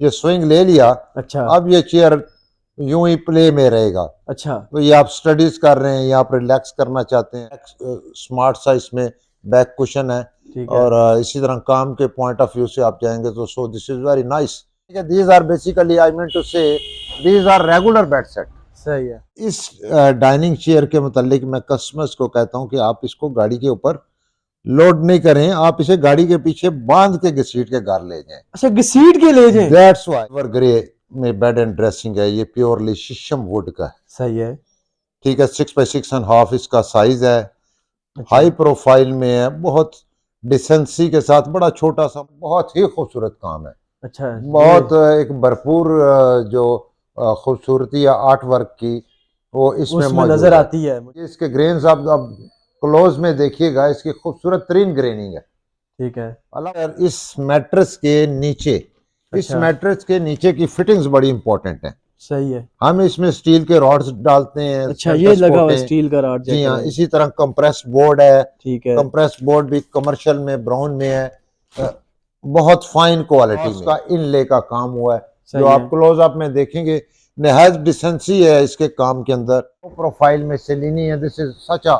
ये स्विंग ले लिया, अच्छा अब ये चेयर यूं ही प्ले में रहेगा। अच्छा तो ये आप स्टडीज कर रहे हैं या आप रिलैक्स करना चाहते हैं, स्मार्ट सा इसमें बैक कुशन है। ठीक है। और इसी तरह काम के पॉइंट ऑफ व्यू से आप जाएंगे तो so this is very nice. These are basically I mean to say these are regular bed set. सही है। इस डाइनिंग चेयर के मुतालिक मैं कस्टमर्स को कहता हूं कि आप इसको गाड़ी के ऊपर लोड नहीं करें, आप इसे गाड़ी के पीछे बांध के घसीट के घर ले जाएं। अच्छा घसीट के ले जाएं। दैट्स व्हाई ग्रे में बेड एंड ड्रेसिंग है, ये प्योरली शीशम वुड का है। सही है। ठीक है, 6x6.5 इसका साइज है, अच्छा हाई प्रोफाइल में है, बहुत डिसेंसी के साथ, बड़ा छोटा सा, बहुत ही खूबसूरत काम है। अच्छा बहुत एक भरपूर जो खूबसूरती या आर्ट वर्क की वो इसमें उसमें मौजूद नजर है। आती है। इसके ग्रेन्स आप अब क्लोज में देखिएगा, इसकी खूबसूरत तरीन ग्रेनिंग है। ठीक है। इस मैट्रेस के नीचे, इस अच्छा मैट्रेस के नीचे की फिटिंग्स बड़ी इंपॉर्टेंट है। सही है। हम इसमें स्टील के रॉड्स डालते हैं, अच्छा ये सेंटर लगा हुआ है सपोर्टें। स्टील का रॉड, जी चेक हाँ, करें। इसी तरह कंप्रेस बोर्ड है। ठीक है। कंप्रेस बोर्ड भी कमर्शियल में ब्राउन में है, बहुत फाइन क्वालिटी में का इनले का काम हुआ है, जो सही आप है। क्लोज अप में देखेंगे। नहायत डिसेंसी है इसके काम के अंदर, प्रोफाइल में सेलिनी है। This is such a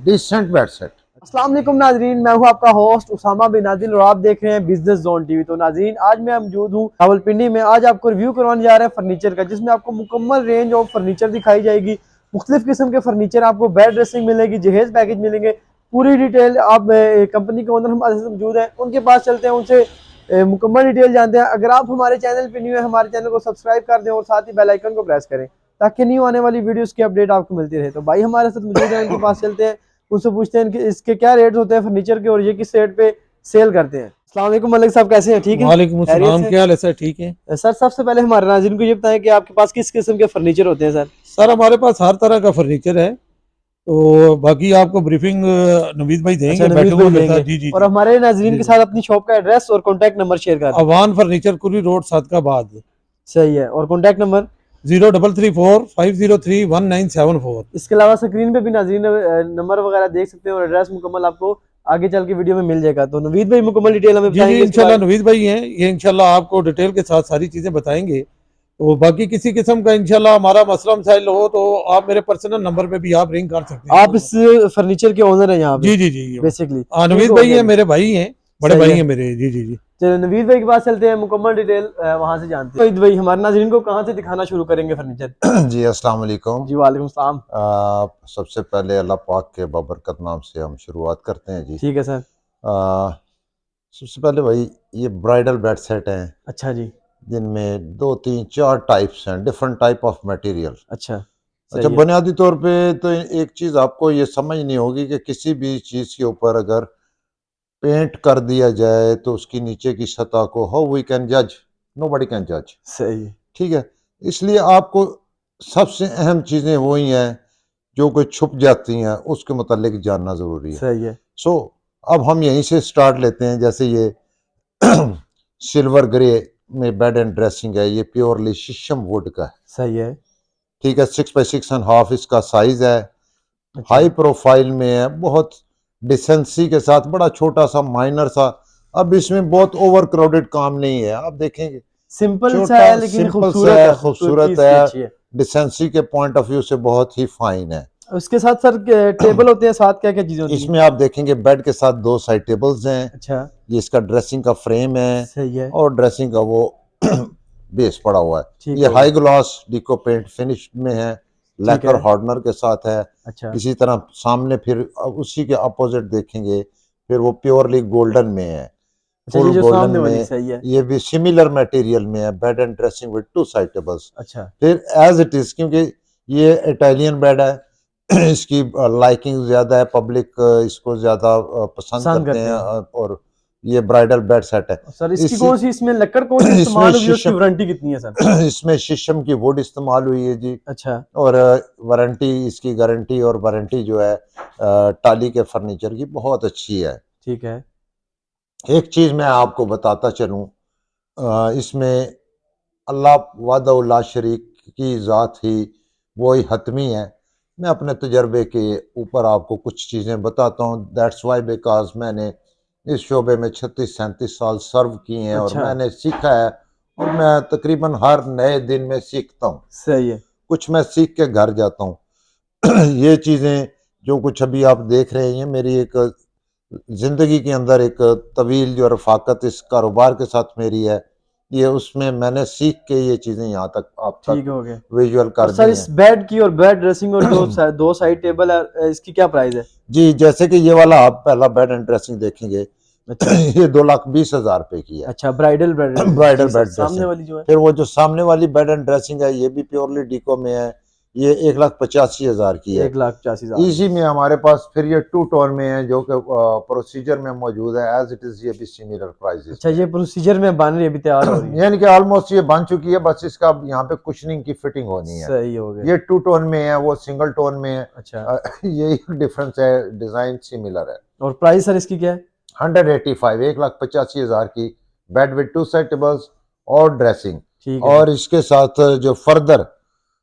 decent bed set. अस्सलाम वालेकुम नाजरीन, मैं हूं आपका होस्ट उसामा बिन आदिल और आप देख रहे हैं बिजनेस जोन टीवी। तो नाजरीन आज मैं मौजूद हूं रावलपिंडी में। आज आपको रिव्यू करवाने जा रहे हैं फर्नीचर का, जिसमें आपको मुकम्मल रेंज ऑफ फर्नीचर दिखाई जाएगी। मुख्तलिफ किस्म के फर्नीचर, आपको बेड ड्रेसिंग मिलेगी, जहेज पैकेज मिलेंगे, पूरी डिटेल। आप कंपनी के ओनर हमारे साथ मौजूद हैं, उनके पास चलते हैं, उनसे मुकम्मल डिटेल जानते हैं। अगर आप हमारे चैनल पर न्यू है, हमारे चैनल को सब्सक्राइब कर दें और साथ ही बेल आइकन को प्रेस करें ताकि न्यू आने वाली वीडियोस की अपडेट आपको मिलती रहे। तो भाई हमारे साथ मौजूद है, उनके पास चलते हैं, उनसे पूछते हैं कि इसके क्या रेट होते हैं फर्नीचर के और ये किस रेट पे सेल करते हैं। अस्सलाम वालेकुम मलिक साहब, कैसे हैं? ठीक है, वालेकुम खैरियत अस्सलाम, से? क्या हाल है सर? ठीक है सर सबसे पहले हमारे नाज़रीन को ये बताएं कि आपके पास किस किस्म के फर्नीचर होते हैं सर? सर हमारे पास हर तरह का फर्नीचर है, तो बाकी आपको ब्रीफिंग नवीद भाई अच्छा देंगे, नवीद बैठे हुए भाई मेरे साथ। देंगे। जी जी और जी हमारे नाज़रीन जी के जी। साथ अपनी शॉप का एड्रेस और कॉन्टैक्ट नंबर शेयर कर दें। अवान फर्नीचर कुरी रोड सादकाबाद, सही है। और कॉन्टैक्ट नंबर? 0334503197 इसके अलावा स्क्रीन पे भी नाज़रीन नंबर वगैरह देख सकते हैं और एड्रेस मुकम्मल आपको आगे चल के वीडियो में मिल जाएगा। तो नवीद भाई मुकम्मल डिटेल हमें जी जी। बताएंगे इसके इंशाल्लाह बारे में। नवीद भाई हैं, ये इंशाल्लाह आपको डिटेल के साथ सारी चीज़ें बताएंगे। तो बाकी किसी किस्म का इंशाल्लाह हमारा मसला मसाइल हो तो आप मेरे पर्सनल नंबर पे भी आप रिंग कर सकते हैं। आप इस फर्नीचर के ओनर हैं यहाँ पे जी जी जी। बेसिकली? हाँ, ठीक नवीद हो भाई गया हैं, जी। मेरे भाई हैं, बड़े सही भाई है। हैं मेरे। जी जी जी। चलो नवीद भाई के पास चलते हैं, मुकम्मल डिटेल वहां से जानते हैं। नवीद भाई हमारे नाज़रीन को कहाँ से दिखाना शुरू करेंगे फर्नीचर? जी अस्सलाम वालेकुम। जी वालेकुम सलाम। सबसे पहले अल्लाह पाक के बाबरकत नाम से हम शुरुआत करते हैं जी। ठीक है सर। सबसे पहले भाई, ये ब्राइडल बेड सेट हैं, अच्छा जी। जिनमें 2 3 4 टाइप्स हैं, डिफरेंट टाइप ऑफ मटेरियल। अच्छा अच्छा, सही है। बुनियादी तौर पे तो एक चीज़ आपको ये समझनी होगी कि किसी भी चीज़ के ऊपर अगर पेंट कर दिया जाए तो उसकी नीचे की सतह को हाउ वी कैन जज, नोबडी कैन जज। सही है। ठीक है, इसलिए आपको सबसे अहम चीज़ें वही हैं जो कोई छुप जाती हैं, उसके मुतालिक जानना ज़रूरी है। सही है। सो अब हम यहीं से स्टार्ट लेते हैं। जैसे ये सिल्वर ग्रे में बेड एंड ड्रेसिंग है, ये प्योरली शीशम वुड का है। सही है। ठीक है, 6x6.5 इसका साइज है, अच्छा हाई प्रोफाइल में है, बहुत डिसेंसी के साथ, बड़ा छोटा सा माइनर सा। अब इसमें बहुत ओवर क्राउडेड काम नहीं है, आप देखेंगे सिंपल सा छोटा है लेकिन सिंपल खूबसूरत सा है, है, खूबसूरती खूबसूरत इसकी है, अच्छी है। डिसेंसी के पॉइंट ऑफ व्यू से बहुत ही फाइन है। उसके साथ सर टेबल होते हैं, साथ क्या क्या चीजें होती हैं? इसमें आप देखेंगे बेड के साथ 2 साइड टेबल्स हैं, अच्छा ये इसका ड्रेसिंग का फ्रेम है सही है। और ड्रेसिंग का वो बेस पड़ा हुआ है। ठीक ये हो हाई गया। ग्लॉस डिको पेंट फिनिश में है, ठीक लैकर है। हार्डनर के साथ है। अच्छा इसी तरह सामने फिर उसी के अपोजिट देखेंगे, फिर वो प्योरली गोल्डन में है, अच्छा ये फुल जो गोल्डन सामने वाली में। सही है। ये भी सिमिलर मटेरियल में है, bed and dressing with 2 side tables. अच्छा फिर एज इट इज, क्योंकि ये इटालियन बेड है, इसकी लाइकिंग ज़्यादा है, पब्लिक इसको ज़्यादा पसंद पसंद करते करते हैं। हैं। और ये ब्राइडल बेड सेट है। सर इसकी इस कौन सी, इसमें लकड़ कौन सी इसमें इस्तेमाल हुई है, उसकी शीशम वारंटी कितनी है सर? इसमें शीशम की वुड इस्तेमाल हुई है जी। अच्छा और वारंटी, इसकी गारंटी और वारंटी जो है टाली के फर्नीचर की बहुत अच्छी है। ठीक है। एक चीज़ मैं आपको बताता चलूँ, इसमें अल्लाह वादा शरीक की ज़ात ही वही हतमी है। मैं अपने तजर्बे के ऊपर आपको कुछ चीज़ें बताता हूँ। दैट्स वाई बिकॉज मैंने इस शोबे में 36 37 साल सर्व किए हैं और अच्छा मैंने सीखा है और मैं तकरीबन हर नए दिन में सीखता हूँ। सही है। कुछ मैं सीख के घर जाता हूँ। ये चीज़ें जो कुछ अभी आप देख रहे हैं, मेरी एक ज़िंदगी के अंदर एक तवील जो रफ़ाकत इस कारोबार के साथ मेरी है, ये उसमें मैंने सीख के ये चीज़ें यहाँ तक आप ठीक तक हो गया। विजुअल और कर सर दी इस हैं। बेड की और बेड ड्रेसिंग और जो दो साइड टेबल है, इसकी क्या प्राइस है? जी, जैसे कि ये वाला आप पहला बेड एंड ड्रेसिंग देखेंगे, अच्छा। ये 2,20,000 रुपए की है। अच्छा, ब्राइडल बेड ब्राइडल जी सर, बेड सामने ड्रेसिंग। वाली जो है? फिर वो जो सामने वाली बेड एंड ड्रेसिंग है, ये भी प्योरली डीको में है, ये 1,85,000 की है। 1,85,000 इसी में हमारे पास फिर ये टू टोन में है जो कि प्रोसीजर में मौजूद है, एज इट इज ये भी सिमिलर प्राइसेस अच्छा, में ये प्रोसीजर में बन रही है, अभी तैयार हो रही है। है। यानी कि ऑलमोस्ट ये बन चुकी है, बस इसका अब यहाँ पे कुशनिंग की फिटिंग होनी है। सही हो गया। ये टू टोन में है, वो सिंगल टोन में है। अच्छा, यही डिफरेंस है, डिजाइन सिमिलर है। और प्राइस सर इसकी क्या है? 185, 1,85,000 की बेड विद 2 साइड टेबल्स और ड्रेसिंग। ठीक है और सर। इसके साथ जो फर्दर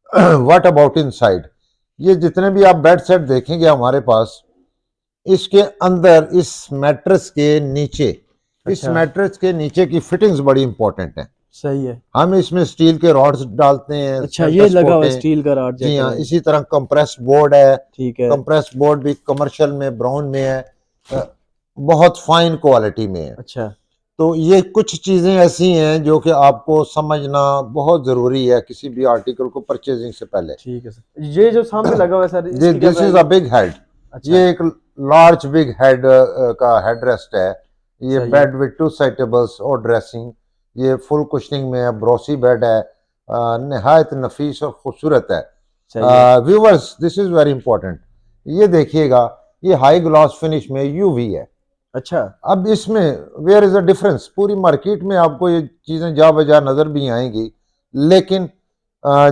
व्हाट अबाउट इनसाइड, ये जितने भी आप बेड सेट देखेंगे हमारे पास, इसके अंदर इस मैट्रेस के नीचे, इस अच्छा। मैट्रेस के नीचे की फिटिंग्स बड़ी इंपॉर्टेंट है। सही है। हम इसमें स्टील के रॉड्स डालते हैं, अच्छा, ये सेंटर लगा हुआ है सपोर्टें। स्टील का रॉड, जी चेक हाँ, करें। इसी तरह कंप्रेस बोर्ड है। ठीक है। कंप्रेस बोर्ड भी कमर्शियल में ब्राउन में है, बहुत फाइन क्वालिटी में है। अच्छा। तो ये कुछ चीज़ें ऐसी हैं जो कि आपको समझना बहुत ज़रूरी है किसी भी आर्टिकल को परचेजिंग से पहले। ठीक है सर, ये जो सामने लगा हुआ है सर, इसकी क्या दिस इज प्राइस अ है? Big head. अच्छा। ये एक लार्ज बिग हेड का हेड रेस्ट है। ये सही है। बेड विद 2 साइड टेबल्स और ड्रेसिंग, ये फुल कुशनिंग में है, ब्रोसी बेड है, नहायत नफीस और खूबसूरत है। सही है। Viewers, this is very important. ये देखिएगा, ये हाई ग्लॉस फिनिश में यूवी है। अच्छा। अब इसमें वेयर इज अ डिफरेंस, पूरी मार्केट में आपको ये चीज़ें जा बजा नज़र भी आएंगी, लेकिन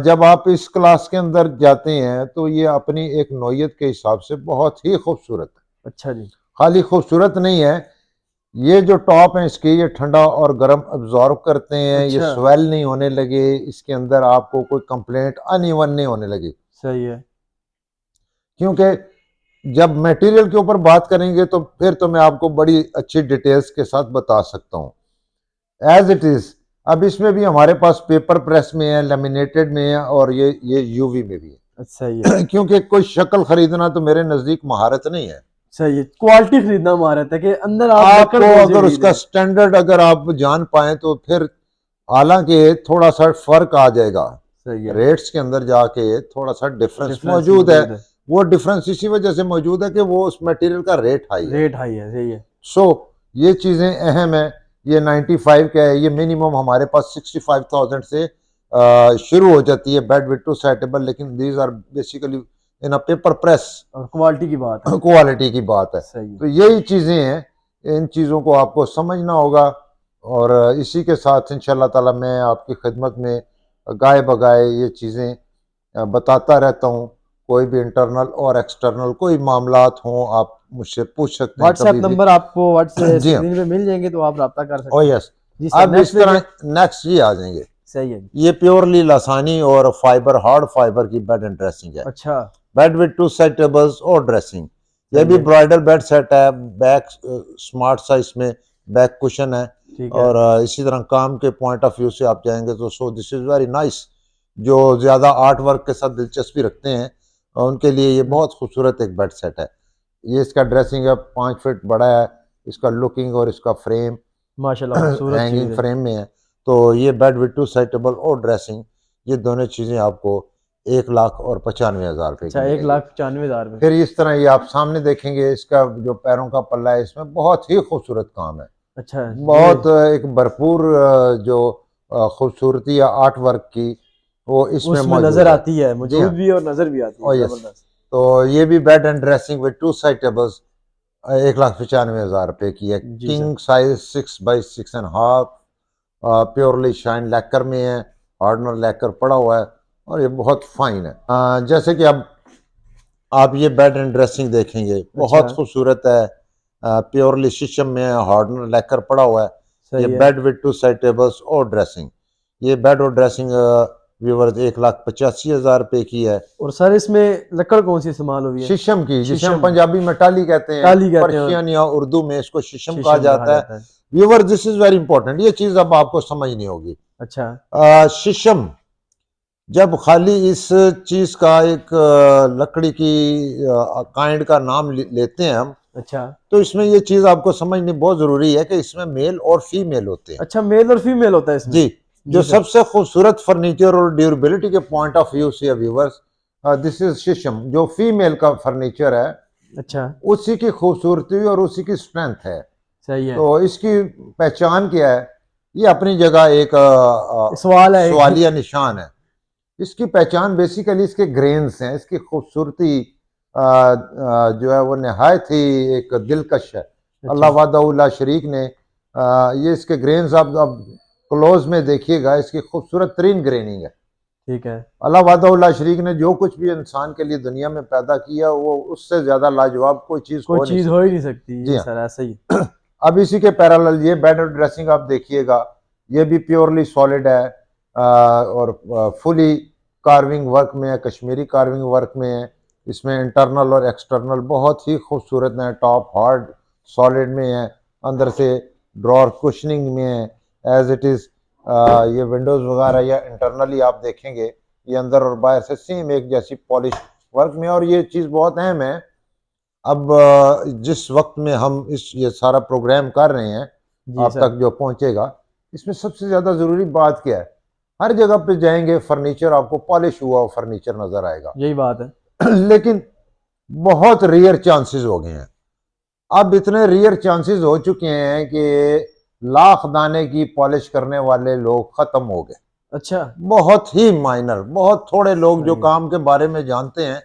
जब आप इस क्लास के अंदर जाते हैं तो ये अपनी एक नौयत के हिसाब से बहुत ही खूबसूरत है। अच्छा जी। खाली खूबसूरत नहीं है, ये जो टॉप है इसके, ये ठंडा और गर्म अब्जॉर्व करते हैं, ये अच्छा। स्वेल नहीं होने लगे, इसके अंदर आपको कोई कंप्लेंट अनइवन नहीं होने लगी। सही है। क्योंकि जब मटेरियल के ऊपर बात करेंगे तो फिर तो मैं आपको बड़ी अच्छी डिटेल्स के साथ बता सकता हूँ एज इट इज। अब इसमें भी हमारे पास पेपर प्रेस में है, लेमिनेटेड में है, और ये यूवी में भी है। सही है। क्योंकि कोई शक्ल खरीदना तो मेरे नजदीक महारत नहीं है। सही है, क्वालिटी खरीदना महारत है कि अंदर आप आपको लकड़ कौन सी अगर खरीद उसका रहे हैं। स्टैंडर्ड अगर आप जान पाए तो फिर, हालांकि थोड़ा सा फर्क आ जाएगा, सही है। रेट्स के अंदर जाके थोड़ा सा डिफरेंस डिफरेंस मौजूद है। वो डिफरेंस इसी वजह से मौजूद है कि वो उस मटेरियल का रेट हाई है। रेट हाई है। सही है। सो ये चीज़ें अहम है। ये 95 का है, ये मिनिमम हमारे पास 65,000 से शुरू हो जाती है बेड विद 2 साइड टेबल, लेकिन these are basically in a paper press. और क्वालिटी की बात है। क्वालिटी की बात है। सही है। तो यही चीज़ें हैं, इन चीज़ों को आपको समझना होगा। और इसी के साथ इंशाल्लाह ताला मैं आपकी खिदमत में गाए बगाए ये चीज़ें बताता रहता हूँ। कोई भी इंटरनल और एक्सटर्नल कोई मामलात हों, आप मुझसे पूछ सकते हैं व्हाट्सएप कभी भी। नंबर आपको व्हाट्सएप जी हाँ। स्क्रीन पे मिल जाएंगे, तो आप रब्ता कर ओ सकते हैं। यस। जी सर, अब इस नेक्स्ट तरह नेक्स्ट ये आ जाएंगे। सही है। ये प्योरली लसानी और फाइबर, हार्ड फाइबर की बेड एंड ड्रेसिंग है। अच्छा। बेड विद 2 साइड टेबल्स और ड्रेसिंग। ये सही भी है। ब्राइडल बेड सेट है। बैक स्मार्ट सा इसमें बैक कुशन है। ठीक है। और इसी तरह काम के पॉइंट ऑफ व्यू से आप जाएंगे तो so this is very nice. जो ज़्यादा आर्ट वर्क के साथ दिलचस्पी रखते हैं उनके लिए ये बहुत खूबसूरत एक बेड सेट है। ये इसका ड्रेसिंग है, 5 फीट बड़ा है, इसका लुकिंग और इसका फ्रेम माशाल्लाह खूबसूरत हैंगिंग चीज है। फ्रेम में है। तो ये बेड विद 2 साइड टेबल और ड्रेसिंग, ये दोनों चीज़ें आपको 1,95,000 रुपये की अच्छा, मिलेगी। 1,95,000 में। फिर इस तरह ये आप सामने देखेंगे, इसका जो पैरों का पल्ला है इसमें बहुत ही खूबसूरत काम है। अच्छा। बहुत एक भरपूर जो खूबसूरती या आर्ट वर्क की वो इसमें उसमें मौजूद नजर है। आती है, जी हाँ। मौजूद भी है और नजर भी आती ओ है। यस। जबरदस्त। तो ये भी bed and dressing with 2 side tables 1,95,000 रुपये की है। जी sir. King size 6x6.5 purely shine lacquer में है। हार्डनर लैकर पड़ा हुआ है और ये बहुत फाइन है। जैसे कि अब आप ये बेड एंड ड्रेसिंग देखेंगे, बहुत अच्छा। खूबसूरत है। प्योरली शीशम में हार्डनर लैकर पड़ा हुआ है। ये सही है। बेड विद 2 साइड टेबल्स और ड्रेसिंग। ये बेड और ड्रेसिंग व्यूवर्स 1,85,000 रुपये की है। और सर इसमें लकड़ कौन सी इस्तेमाल हुई है? शीशम की, जिसे हम शीशम। पंजाबी में टाली कहते हैं, टाली कहते हैं। पर्शियन या उर्दू में इसको शीशम कहा शीशम कहा जाता है। जाता है। Viewer, this is very important. ये चीज अब आपको समझनी होगी। अच्छा शीशम, जब खाली इस चीज का एक लकड़ी की काइंड का नाम लेते हैं हम, अच्छा तो इसमें ये चीज आपको समझनी बहुत जरूरी है कि इसमें मेल और फीमेल होते हैं। अच्छा, मेल और फीमेल होता है इसमें। जी, जो जी सर। सबसे खूबसूरत फर्नीचर और ड्यूरेबिलिटी के पॉइंट ऑफ व्यू से व्यूवर्स, दिस इज शीशम, जो फीमेल का फर्नीचर है, अच्छा उसी की खूबसूरती और उसी की स्ट्रेंथ है। सही है। तो इसकी पहचान क्या है? ये अपनी जगह एक सवाल है एक। सवालिया निशान है। इसकी पहचान बेसिकली इसके ग्रेन्स हैं, इसकी खूबसूरती जो है वो नहायत ही एक दिलकश है। अल्लाह अच्छा वादा शरीक ने ये इसके ग्रेन्स आप अब क्लोज में देखिएगा, इसकी खूबसूरत तरीन ग्रेनिंग है। ठीक है। अल्लाह वादा शरीक ने जो कुछ भी इंसान के लिए दुनिया में पैदा किया, वो उससे ज्यादा लाजवाब कोई चीज कोई हो नहीं चीज हो ही सकती। नहीं सकती। जी ये हाँ। सर ऐसा ही। अब इसी के पैरेलल ये बेड और ड्रेसिंग आप देखिएगा, ये भी प्योरली सॉलिड है और फुली कार्विंग वर्क में है, कश्मीरी कार्विंग वर्क में है। इसमें इंटरनल और एक्सटर्नल बहुत ही खूबसूरत है। टॉप हार्ड सॉलिड में है, अंदर से ड्रॉर कुशनिंग में है एज इट इज़। ये विंडोज़ वगैरह या इंटरनली आप देखेंगे, ये अंदर और बाहर से सेम एक जैसी पॉलिश वर्क में। और ये चीज़ बहुत अहम है, अब जिस वक्त में हम ये सारा प्रोग्राम कर रहे हैं, जी आप सर। तक जो पहुंचेगा, इसमें सबसे ज़्यादा ज़रूरी बात क्या है? हर जगह पे जाएंगे फर्नीचर आपको पॉलिश हुआ फर्नीचर नज़र आएगा। यही बात है। लेकिन बहुत रेयर चांसेस हो गए हैं। अब इतने रेयर चांसेस हो चुके हैं कि लाख दाने की पॉलिश करने वाले लोग ख़त्म हो गए। अच्छा बहुत ही माइनर, बहुत थोड़े लोग जो सही है। काम के बारे में जानते हैं।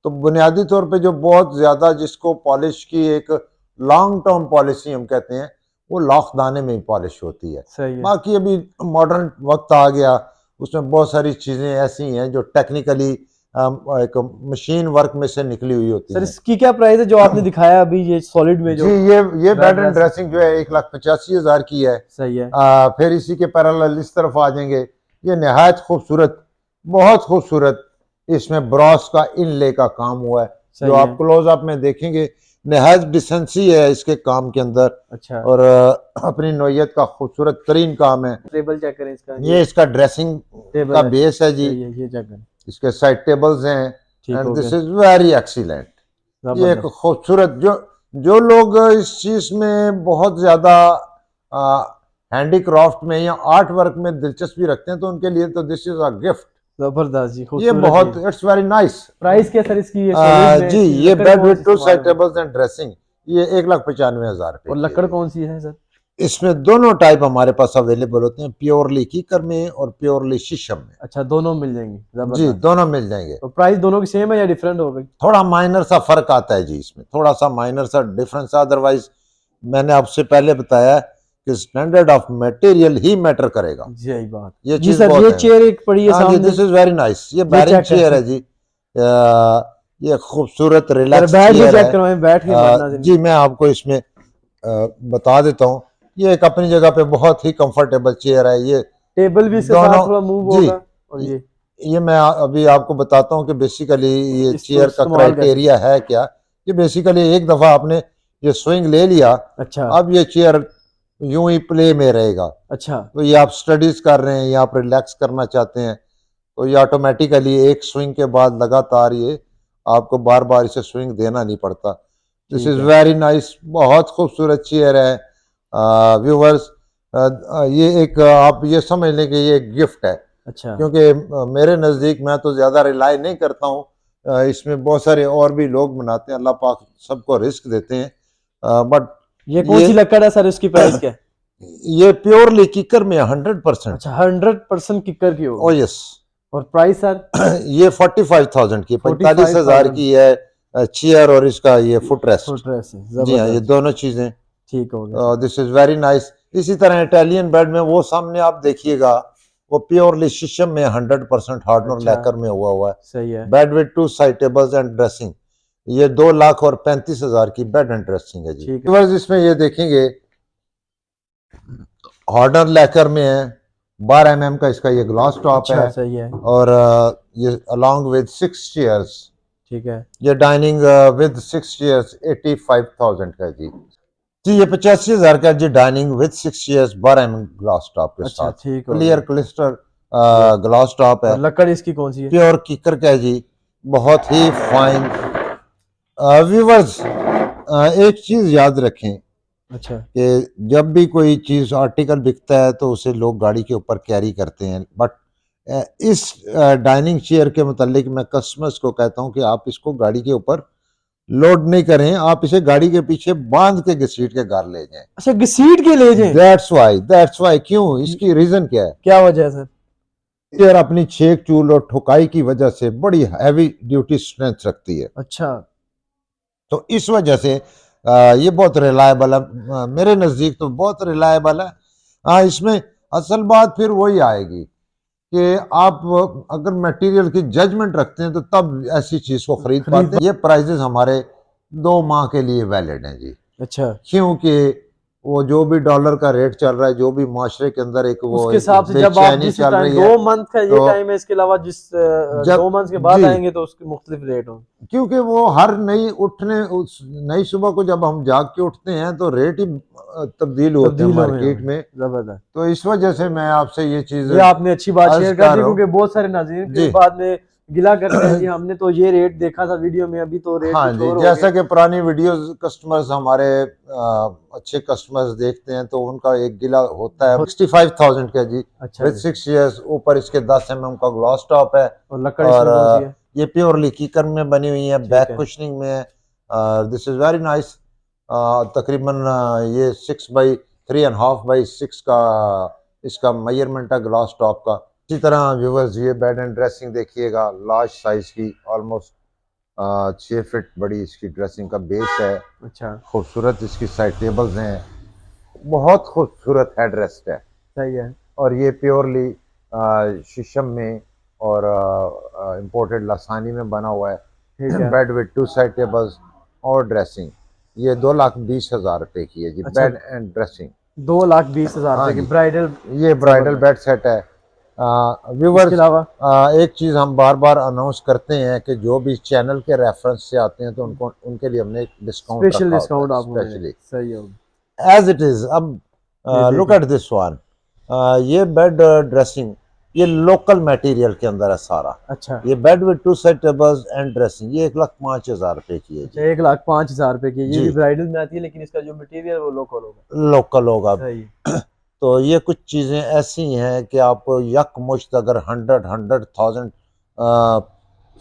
तो बुनियादी तौर पे जो बहुत ज़्यादा जिसको पॉलिश की एक लॉन्ग टर्म पॉलिसी हम कहते हैं, वो लाख दाने में ही पॉलिश होती है। सही है। बाकी अभी मॉडर्न वक्त आ गया, उसमें बहुत सारी चीज़ें ऐसी हैं जो टेक्निकली एक मशीन वर्क में से निकली हुई होती सर हैं। इसकी क्या प्राइस है जो आपने दिखाया अभी, ये सॉलिड में जी, जो ये बेड एंड ड्रेस? ड्रेसिंग जो है 1,85,000 की है। सही है। फिर इसी के पैरेलल इस तरफ आ जाएंगे, ये नहायत खूबसूरत, बहुत खूबसूरत, इसमें ब्रॉस का इनले का काम हुआ है, जो सही आप है। क्लोजअप में देखेंगे। नहायत डिसेंसी है इसके काम के अंदर, अच्छा और अपनी नोयत का खूबसूरत तरीन काम है। टेबल चेक करें इसका। ये इसका ड्रेसिंग का टेबल है। बेस है जी। सही है, ये चेक करें। इसके साइड टेबल्स हैं, ठीक एंड हो दिस गया। Is very excellent. ये एक जबरदस्त। खूबसूरत, जो जो लोग इस चीज में बहुत ज्यादा हैंडीक्राफ्ट में या आर्ट वर्क में दिलचस्पी रखते हैं, तो उनके लिए तो दिस इज अ गिफ्ट। जबरदस्त जी, ये खूबसूरत बहुत, जी। It's very nice. प्राइस क्या सर इसकी? ये सॉलिड में जी, इसकी ये लकड़ बेड कौन सी विद टू इस्तेमाल साइड होगी? टेबल्स एंड ड्रेसिंग, ये 1,95,000 रुपए और की है लकड़ जी। कौन सी है सर? इसमें दोनों टाइप हमारे पास अवेलेबल होते हैं, प्योरली कीकर में और प्योरली शीशम में। अच्छा, दोनों मिल जाएंगी। जी, जबरदस्त। दोनों मिल जाएंगे। तो प्राइस दोनों की सेम है या डिफरेंट हो गई? थोड़ा माइनर सा फर्क आता है जी, इसमें थोड़ा सा माइनर सा डिफरेंस, अदरवाइज मैंने आपसे पहले बताया कि standard of material he matter करेगा। यही बात। ये जी चीज सर, बहुत ये है। चेयर एक पड़ी है हाँ जी, सामने, दिस इज वेरी नाइस। ये ये बैरिंग चेक कर चेयर है सकते। जी। ये खूबसूरत जरा रिलैक्स बैठ के चेयर चेक है। करवाएं, बैठ के मरना जी, मैं आपको इसमें बता देता हूँ। ये एक अपनी जगह पे बहुत ही कंफर्टेबल चेयर है। ये टेबल भी इसके साथ दोनों, थोड़ा मूव जी, होगा। और ये मैं अभी आपको बताता हूँ कि बेसिकली ये इसको चेयर का इस्तेमाल कैसे? क्राइटेरिया है क्या। ये बेसिकली एक दफ़ा आपने ये स्विंग ले लिया, अच्छा अब ये चेयर यूं ही प्ले में रहेगा। अच्छा। तो ये आप स्टडीज कर रहे हैं या आप रिलैक्स करना चाहते हैं, तो ये ऑटोमेटिकली एक स्विंग के बाद लगातार ये आपको बार बार इसे स्विंग देना नहीं पड़ता। दिस ठीक इज़ है। वेरी नाइस, बहुत खूबसूरत चेयर है व्यूवर्स। ये एक आप ये समझ लें कि ये एक गिफ्ट है, अच्छा, क्योंकि मेरे नज़दीक मैं तो ज़्यादा रिलाई नहीं करता हूँ। इसमें बहुत सारे और भी लोग बनाते हैं, अल्लाह पाक सबको रिस्क देते हैं, बट ये कौन ये सी लकड़ है सर? इसकी प्राइस क्या है? ये प्योरली कीकर में 100%। अच्छा, 100% किकर की ओ होगी। यस। और प्राइस सर? ये 45,000 की, 45,000 45,000 की है चेयर और इसका ये फुट रेस्ट। फुट रेस है। जी हाँ, ये जबरदस्त। दोनों चीज़ें। ठीक हो गया sir. This is very nice. इसी तरह इटालियन बेड में वो सामने आप देखिएगा, वो प्योरली शीशम में 100% हार्डनर अच्छा लैकर में हुआ है। सही है। Bed with two side tables and dressing, ये 2,35,000 की बेड एंड ड्रेसिंग है जी। ठीक है। व्यूअर्स, इसमें ये देखेंगे हार्डनर लैकर में है, 12 mm का इसका ये ग्लास टॉप अच्छा है, सही है। और ये अलॉन्ग विद 6 चेयर्स, ठीक है। ये डाइनिंग विद 6 चेयर्स 85,000 का जी। जी ये 85,000 का जी dining with 6 years 12 mm glass top के अच्छा साथ, ठीक हो क्लियर गया। क्लिस्टर ग्लास टॉप है, और लकड़ इसकी कौन सी है? प्योर किकर का है जी, बहुत ही फाइन। व्यूवर्स एक चीज याद रखें अच्छा कि जब भी कोई चीज आर्टिकल बिकता है तो उसे लोग गाड़ी के ऊपर कैरी करते हैं, बट इस डाइनिंग चेयर के मुतालिक मैं कस्टमर्स को कहता हूं कि आप इसको गाड़ी के ऊपर लोड नहीं करें, आप इसे गाड़ी के पीछे बांध के घसीट के घर ले जाएं। अच्छा, घसीट के ले जाएं? दैट्स वाई क्यों, इसकी रीजन क्या है? क्या वजह है सर? चेयर अपनी छेक चूल और ठुकाई की वजह से बड़ी हैवी ड्यूटी स्ट्रेंथ रखती है, अच्छा तो इस वजह से ये बहुत रिलायबल है, मेरे नज़दीक तो बहुत रिलायबल है। इसमें असल बात फिर वही आएगी कि आप अगर मटेरियल की जजमेंट रखते हैं तो तब ऐसी चीज़ को खरीद पाते हैं। ये प्राइजेस हमारे 2 माह के लिए वैलिड हैं जी, अच्छा, क्योंकि वो जो भी डॉलर का रेट चल रहा है, जो भी माशरे के अंदर एक वो उसके हिसाब से जब आप बेचैनी जिस चल टाइम रही है, 2 मंथ का ये तो टाइम है, इसके अलावा जिस जब 2 मंथ के बाद जी आएंगे तो उसके मुख्तलिफ रेट होंगे। क्योंकि वो हर नई सुबह को जब हम जाग के उठते हैं तो रेट ही तब्दील होते हैं तब्दील हुए मार्केट होंगे, में, जबरदस्त। तो इस वजह से मैं आपसे ये चीज ये आपने अच्छी बात अर्ज शेयर कर कर दी, रहा हूँ। क्योंकि बहुत सारे नाज़रीन फिर जी बाद में गिला करते हैं जी हमने तो ये रेट देखा था वीडियो में, अभी तो रेट हाँ कुछ जी, और हो जैसा गए। कि पुरानी वीडियोस कस्टमर्स हमारे अच्छे कस्टमर्स देखते हैं तो उनका एक गिला होता है 65,000 का जी, अच्छा विद जी। 6 इयर्स, ऊपर इसके 10 mm का ग्लास टॉप है, और लकड़ और इसमें कौन सी है? ये प्योरली कीकर में बनी हुई है, ठीक बैक है। कुशनिंग में है, दिस इज वेरी नाइस। तकरीबन ये 6x3.5x6 का इसका मेजरमेंट है ग्लास टॉप का। इसी तरह व्यूवर्स ये बेड एंड ड्रेसिंग देखिएगा, लार्ज साइज की, ऑलमोस्ट 6 फीट बड़ी इसकी ड्रेसिंग का बेस है, अच्छा खूबसूरत इसकी साइड टेबल्स हैं, बहुत खूबसूरत हेड रेस्ट है, सही है। और ये प्योरली शीशम में और इम्पोर्टेड लासानी में बना हुआ है। ठीक है। बेड विद 2 साइड टेबल्स और ड्रेसिंग, ये 2,20,000 रुपए की है जी, अच्छा, बेड एंड ड्रेसिंग। 2,20,000 हाँ रुपए की जी, ब्राइडल। ये ब्राइडल बेड सेट है। इसके व्यूवर्स अलावा एक चीज़ हम बार बार अनाउंस करते हैं कि जो भी चैनल के रेफरेंस से आते हैं तो उनको उनके लिए हमने एक डिस्काउंट स्पेशल रखा होता डिस्काउंट है आपको मिलेगा, स्पेशली, सही है। As it is. अब ये लुक देखिए। एट दिस वन, ये बेड ड्रेसिंग ये लोकल मटेरियल के अंदर है सारा, अच्छा ये bed with 2 side tables and dressing, ये 1,05,000 रुपए की है अच्छा, जी। 1,05,000 रुपए की, ये जी भी ब्राइडल में आती है, लेकिन इसका जो मटेरियल वो लोकल होगा। लोकल होगा। सही। तो ये कुछ चीज़ें ऐसी हैं कि आपको यकमुश्त अगर 100,000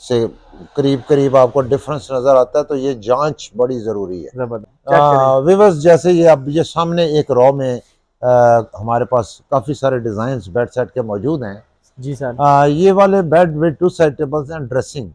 से करीब करीब आपको डिफरेंस नज़र आता है तो ये जांच बड़ी ज़रूरी है। जबरदस्त, चेक करें। विवर्स जैसे ये अब ये सामने एक रॉ में हमारे पास काफ़ी सारे डिज़ाइंस बेड सेट के मौजूद हैं। जी सर। ये वाले bed with 2 side tables and dressing,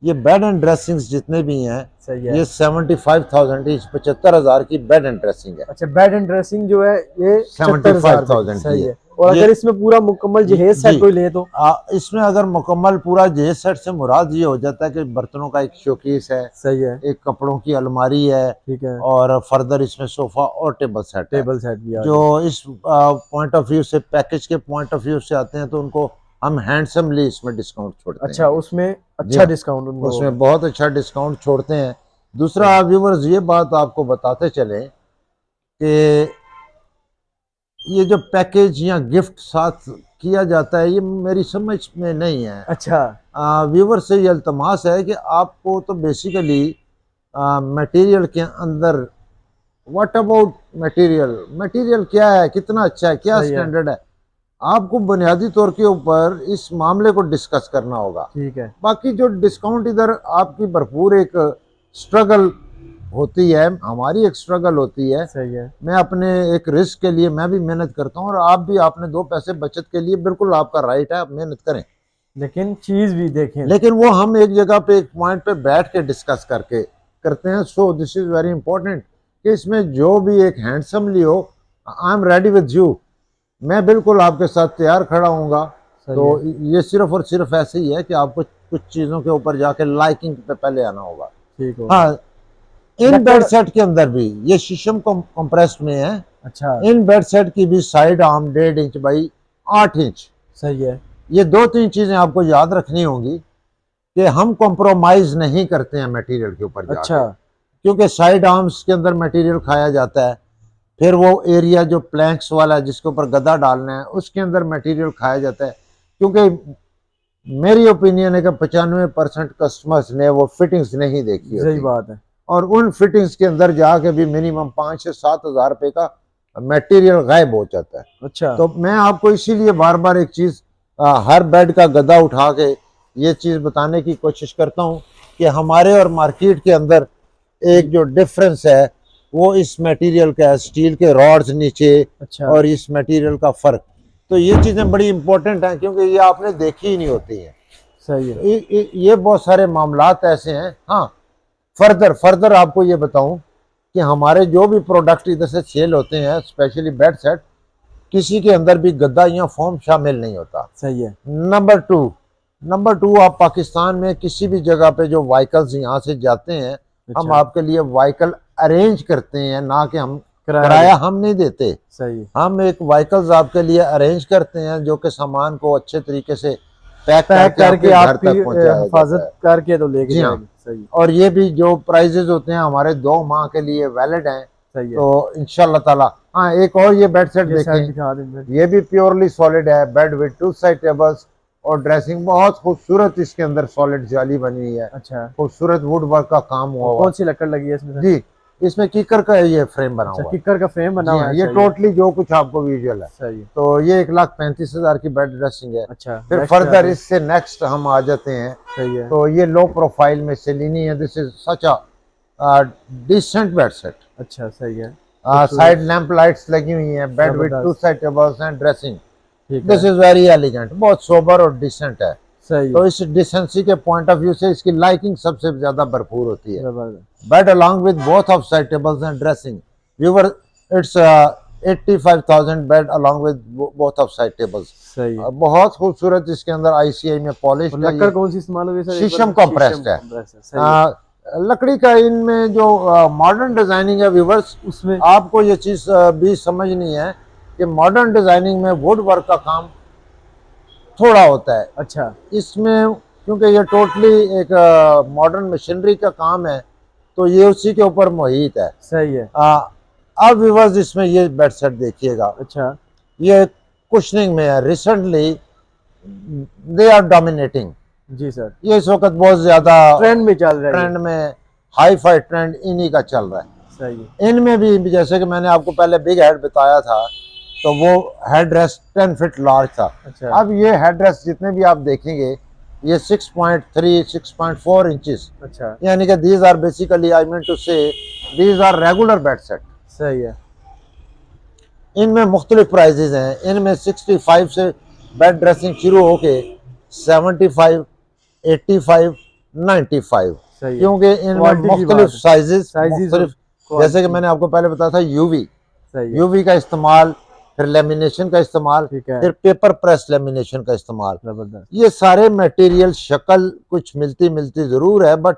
ये बेड एंड ड्रेसिंग्स जितने भी हैं सही है। ये 75,000 ईच, 75,000 की बेड एंड ड्रेसिंग है। अच्छा, बेड एंड ड्रेसिंग जो है ये 75,000 सही की है। और ये अगर इसमें पूरा मुकम्मल जहेज सेट जी कोई ले तो? इसमें अगर मुकम्मल पूरा जहेज सेट से मुराद ये हो जाता है कि बर्तनों का एक शोकेस है, सही है। एक कपड़ों की अलमारी है, ठीक है। और फर्दर इसमें सोफा और टेबल सेट है। टेबल सेट भी आ जो इस पॉइंट ऑफ व्यू से, पैकेज के पॉइंट ऑफ व्यू से आते हैं तो उनको हम हैंडसमली इसमें डिस्काउंट छोड़ते अच्छा, हैं। उसमें जी अच्छा हाँ, डिस्काउंट उनको होगा। उसमें बहुत अच्छा डिस्काउंट छोड़ते हैं। दूसरा व्यूवर्स ये बात आपको बताते चले कि ये जो पैकेज या गिफ्ट साथ किया जाता है ये मेरी समझ में नहीं है। अच्छा। व्यूवर से ये अल्तमास है कि आपको तो बेसिकली मटेरियल के अंदर, व्हाट अबाउट मटेरियल, मटेरियल क्या है, कितना अच्छा है, क्या सही है। स्टैंडर्ड है, आपको बुनियादी तौर के ऊपर इस मामले को डिस्कस करना होगा। ठीक है। बाकी जो डिस्काउंट इधर आपकी भरपूर एक स्ट्रगल होती है, हमारी एक स्ट्रगल होती है, सही है। मैं अपने एक रिस्क के लिए मैं भी मेहनत करता हूँ, और आप भी आपने 2 पैसे बचत के लिए बिल्कुल आपका राइट है, आप मेहनत करें, लेकिन चीज भी देखें। लेकिन वो हम एक जगह पे एक पॉइंट पे बैठ के डिस्कस करके करते हैं। सो दिस इज वेरी इंपॉर्टेंट कि इसमें जो भी एक हैंडसमली हो, I am ready with you, मैं बिल्कुल आपके साथ तैयार खड़ा हूँगा। तो ये सिर्फ और सिर्फ ऐसे ही है कि आपको कुछ चीज़ों के ऊपर जाके लाइकिंग पे पहले आना होगा। ठीक हो। हाँ, इन बेड सेट के अंदर भी ये शीशम कंप्रेस्ड में है। अच्छा, इन बेड सेट की भी side arm 1.5 inch by 8 inch. सही है। ये 2-3 चीजें आपको याद रखनी होंगी कि हम कॉम्प्रोमाइज नहीं करते हैं मटेरियल के ऊपर जाके। अच्छा। क्योंकि साइड आर्म्स के अंदर मटेरियल खाया जाता है, फिर वो एरिया जो प्लैंक्स वाला है जिसके ऊपर गद्दा डालना है उसके अंदर मटेरियल खाया जाता है, क्योंकि मेरी ओपिनियन है कि 95% कस्टमर्स ने वो फिटिंग्स नहीं देखी सही होती बात है। और उन फिटिंग्स के अंदर जाके भी मिनिमम 5 से 7 हज़ार रुपए का मटेरियल गायब हो जाता है। अच्छा। तो मैं आपको इसीलिए बार बार एक चीज़ हर बेड का गद्दा उठा के ये चीज़ बताने की कोशिश करता हूँ कि हमारे और मार्केट के अंदर एक जो डिफरेंस है वो इस मटेरियल का है, स्टील के रॉड्स नीचे अच्छा। और इस मटेरियल का फ़र्क। तो ये चीज़ें बड़ी इंपॉर्टेंट हैं क्योंकि ये आपने देखी ही नहीं होती हैं। सही है। ये बहुत सारे मामलात ऐसे हैं। हाँ, फर्दर आपको ये बताऊं कि हमारे जो भी प्रोडक्ट इधर से सेल होते हैं स्पेशली बेड सेट, किसी के अंदर भी गद्दा या फोम शामिल नहीं होता। सही है। नंबर टू आप पाकिस्तान में किसी भी जगह पे जो व्हीकल्स यहाँ से जाते हैं हम अच्छा। आपके लिए व्हीकल अरेंज करते हैं, ना कि हम किराया किराया हम नहीं देते। सही है। हम एक व्हीकल्स आपके लिए अरेंज करते हैं जो कि सामान को अच्छे तरीके से पैक करके आपके घर आपकी तक पहुंचाया जाता है। हिफाजत करके तो लेके जी हाँ। जाएंगे। सही है। और ये भी जो प्राइजेज होते हैं हमारे 2 माह के लिए वैलिड हैं। सही है। तो इंशाल्लाह ताला। हाँ, एक और ये बेड सेट ये साइड देखें, दिखा दें। ये भी प्योरली सॉलिड है। बेड विद 2 साइड टेबल्स और ड्रेसिंग बहुत खूबसूरत, इसके अंदर सॉलिड जाली बनी हुई है, अच्छा। खूबसूरत वुड वर्क का काम हुआ हुआ कौन सी लकड़ लगी है इसमें? जी, इसमें कीकर का ये फ्रेम बना अच्छा, हुआ है। किकर का फ्रेम बना जी हुआ हाँ, है। ये सही है। टोटली जो कुछ आपको विजुअल है। सही है। तो ये 1,35,000 की बेड ड्रेसिंग है। अच्छा। फिर next फर्दर आते हैं। इससे नेक्स्ट हम आ जाते हैं। सही है। तो ये लो प्रोफाइल में सेलिनी है। This is such a decent bed set. अच्छा। सही है। साइड लैंप लाइट्स लगी हुई हैं। बेड विद 2 जबरदस्त। Side tables and dressing. ठीक दिस है। इज वेरी एलिगेंट, बहुत सोबर और डिसेंट है। सही तो है। इस डिसेंसी के पॉइंट ऑफ व्यू से इसकी लाइकिंग सबसे ज्यादा भरपूर होती है। जबरदस्त। Bed along with both of side tables and dressing. Viewer, it's 85,000 bed along with both of side tables. सही है। बहुत खूबसूरत इसके अंदर ICI में पॉलिश और लकड़ कौन सी इस्तेमाल हुई है सर? एक शीशम बार? compressed है। सही है। लकड़ी का इनमें जो मॉडर्न डिजाइनिंग है व्यूवर्स, उसमें आपको ये चीज भी समझनी है कि मॉडर्न डिजाइनिंग में वुड वर्क का काम थोड़ा होता है। अच्छा। इसमें क्योंकि ये टोटली एक मॉडर्न मशीनरी का काम है तो ये उसी के ऊपर मोहित है। सही है। अब व्यूवर्स इसमें ये बेड सेट देखिएगा। अच्छा। ये कुशनिंग में है। Recently they are dominating. जी सर। ये इस वक्त बहुत ज्यादा ट्रेंड में चल रहा है। ट्रेंड में, हाई फाई ट्रेंड इन्हीं का चल रहा है। सही है। इनमें भी जैसे कि मैंने आपको पहले बिग हेड बताया था तो वो हेड रेस्ट 10 फीट लार्ज था। अच्छा। अब ये हेड रेस्ट जितने भी आप देखेंगे ये 6.3 6.4 इंचेस, अच्छा। यानी कि these are basically I mean to say these are regular bed set। सही है। इनमें मुख्तलिफ प्राइजेज हैं। इनमें 65 से बेड ड्रेसिंग शुरू होके 75 85 95, सही है। क्योंकि इनमें Quality की मुख्तलिफ बात है। साइजेस Sizes मुख्तलिफ, और जैसे कि quality। मैंने आपको पहले बताया था यूवी सही है। यूवी का इस्तेमाल, फिर लेमिनेशन का इस्तेमाल, ठीक है। फिर पेपर प्रेस लेमिनेशन का इस्तेमाल। जबरदस्त। ये सारे मटेरियल शक्ल कुछ मिलती जरूर है बट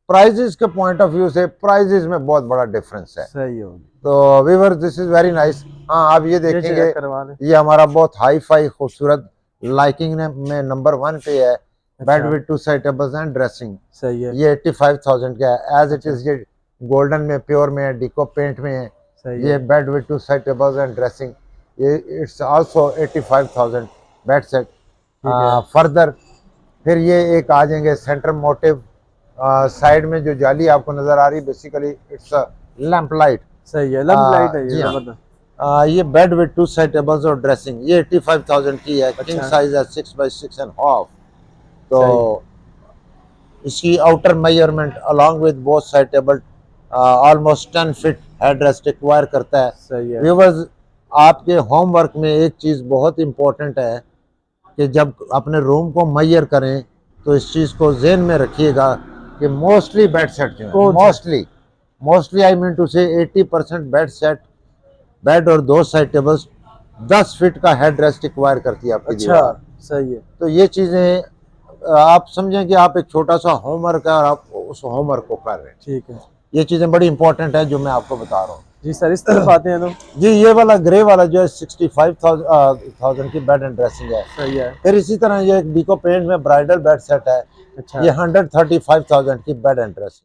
प्राइजेस के पॉइंट ऑफ व्यू से प्राइजेस में बहुत बड़ा डिफरेंस है। सही हो। तो viewers this is very nice. हाँ, आप ये देखेंगे चेक करवा लें। ये हमारा बहुत हाई फाई खूबसूरत लाइकिंग में नंबर 1 पे है। Bed with 2 side tables and dressing. सही है। ये 85,000 का है। एज इट इज ये गोल्डन में, प्योर में है, डिको पेंट में है। सही ये है। Bed with 2 side tables and dressing, ये it's also 85,000 bed set. Further फिर ये एक आ जाएंगे सेंटर मोटिव। साइड में जो जाली आपको नजर आ रही है basically it's a lamp light. सही है। लैंप लाइट है ये। जी हाँ। जबरदस्त। ये बेड विद 2 साइड टेबल्स और ड्रेसिंग, ये 85,000 की है। अच्छा। किंग साइज है 6 by 6 and half। तो इसकी outer measurement along with both side table almost 10 feet head rest require करता है। सही है। व्यूअर्स, आपके होमवर्क में एक चीज़ बहुत इंपॉर्टेंट है कि जब अपने रूम को मेजर करें तो इस चीज़ को जहन में रखिएगा कि मोस्टली बेड सेट जो है, मोस्टली आई मीन टू से 80% बेड सेट, बेड और 2 साइड टेबल्स 10 फीट का हेड रेस्ट रिक्वायर करती है आपकी अच्छा। दीवार। सही है। तो ये चीज़ें आप समझें कि आप एक छोटा सा होमवर्क है और आप उस होमवर्क को कर रहे हैं। ठीक है। ये चीज़ें बड़ी इंपॉर्टेंट है जो मैं आपको बता रहा हूँ। जी सर, इस तरफ आते हैं तो। जी, ये वाला ग्रे वाला जो है 65,000 की बेड एंड ड्रेसिंग है। सही है। फिर इसी तरह ये डिको पेंट में ब्राइडल बेड सेट है। अच्छा। ये 135,000 की बेड एंड ड्रेसिंग।